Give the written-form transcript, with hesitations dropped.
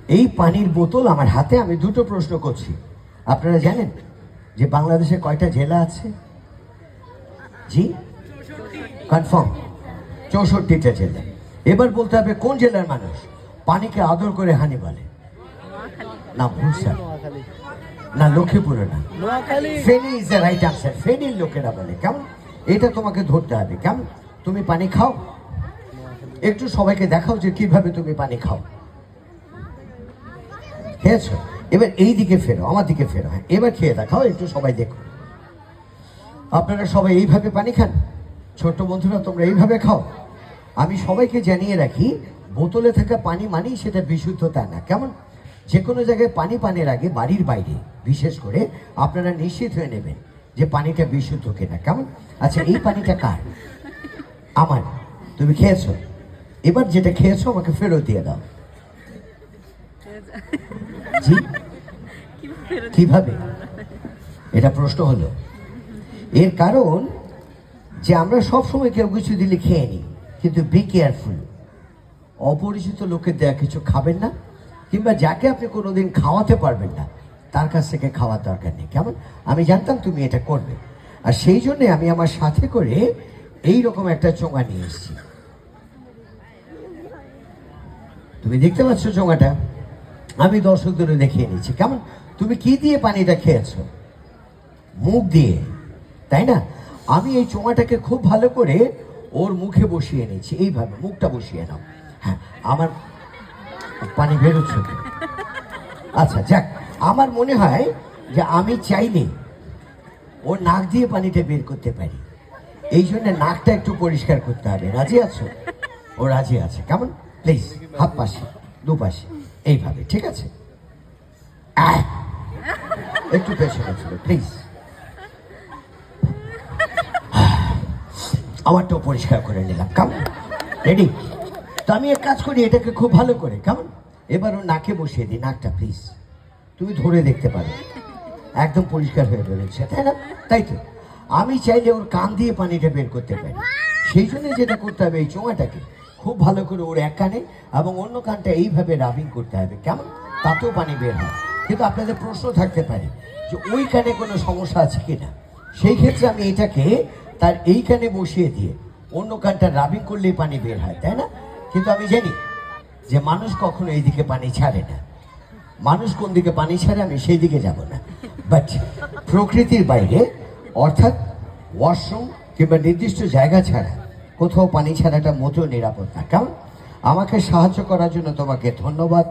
এই পানির বোতল আমার হাতে, আমি দুটো প্রশ্ন করছি। আপনারা জানেন যে বাংলাদেশে কয়টা জেলা আছে? জি কনফার্ম, 64টা জেলা। এবার বলতে হবে কোন জেলার মানুষ পানিকে আদর করে হানি বলে? না, ভুল স্যার, না লক্ষ্মীপুরে না, Feni is the right answer. ফেনীর লোকেরা বলে। কেমন? এটা তোমাকে ধরতে হবে। কেমন? তুমি পানি খাও, একটু সবাইকে দেখাও যে কিভাবে তুমি পানি খাও। খেয়েছো? এবার এই দিকে ফেরো, আমার দিকে ফেরো। হ্যাঁ, এবার খেয়ে দেখাও, একটু সবাই দেখো। আপনারা সবাই এইভাবে পানি খান? ছোট্ট বন্ধুরা, তোমরা এইভাবে খাও? আমি সবাইকে জানিয়ে রাখি, বোতলে থাকা পানি মানেই সেটা বিশুদ্ধ তা না। কেমন? যে কোনো জায়গায় পানি পানের আগে বাড়ির বাইরে বিশেষ করে আপনারা নিশ্চিত হয়ে নেবেন যে পানিটা বিশুদ্ধ কিনা। কেমন? আচ্ছা, এই পানিটা কার? আমার। তুমি খেয়েছো? এবার যেটা খেয়েছো আমাকে ফেরত দিয়ে দাও। জি, কিভাবে? এটা প্রশ্ন হলো। এর কারণ যে আমরা সবসময় কেউ কিছু দিলে খেয়ে নিই, কিন্তু বি কেয়ারফুল। অপরিচিত লোকের দেয়া কিছু খাবেন না, কিংবা যাকে আপনি কোনোদিন খাওয়াতে পারবেন না তার কাছ থেকে খাওয়ার দরকার নেই। কেমন? আমি জানতাম তুমি এটা করবে, আর সেই জন্যে আমি আমার সাথে করে এই রকম একটা চোঙা নিয়ে এসেছি। তুমি দেখতে পাচ্ছ চোঙাটা? আমি দর্শকদের দেখিয়ে নিচ্ছি। কেমন? তুমি কি দিয়ে পানিটা খেয়েছো? মুখ দিয়ে, তাই না? আমি এই চোঙাটাকে খুব ভালো করে ওর মুখে বসিয়ে নিচ্ছি। এইভাবে মুখটা বসিয়ে নাও। হ্যাঁ, আমার পানি বেরোচ্ছে তো। আচ্ছা, যাক, আমার মনে হয় যে আমি চাইলে ওর নাক দিয়ে পানিটা বের করতে পারি। এই জন্য নাকটা একটু পরিষ্কার করতে হবে। রাজি আছো? ও রাজি আছে। কেমন? প্লিজ হাত পাশে, দুপাশে, এইভাবে। ঠিক আছে? একটু পেছনে ছিল প্লিজ। আমারটাও পরিষ্কার করে নিলাম। কেমন? রেডি? তো আমি এক কাজ করি, এটাকে খুব ভালো করে। কেমন? এবার ও নাকে বসিয়ে দিই। নাকটা প্লিজ তুমি ধরে দেখতে পারো, একদম পরিষ্কার হয়ে বেরোচ্ছে, তাই না? তাই তো। আমি চাইলে ওর কান দিয়ে পানিটা বের করতে পারি। সেই জন্য যেটা করতে হবে, এই চোঙাটাকে খুব ভালো করে ওর এক কানে এবং অন্য কানটা এইভাবে রাবিং করতে হবে। কেমন? তাতেও পানি বের হয়। কিন্তু আপনাদের প্রশ্ন থাকতে পারে যে ওই কানে কোনো সমস্যা আছে কিনা। সেই ক্ষেত্রে আমি এটাকে তার এই কানে বসিয়ে দিয়ে অন্য কানটা রাবিং করলেই পানি বের হয়, তাই না? কিন্তু আমি জানি যে মানুষ কখনো এইদিকে পানি ছাড়ে না। মানুষ কোন দিকে পানি ছাড়ে আমি সেই দিকে যাব না, বাট প্রকৃতির বাইরে, অর্থাৎ ওয়াশরুম কিংবা নির্দিষ্ট জায়গা ছাড়া কোথাও পানি ছাড়াটা মোটেও নিরাপদ না। কারণ আমাকে সাহায্য করার জন্য তোমাকে ধন্যবাদ।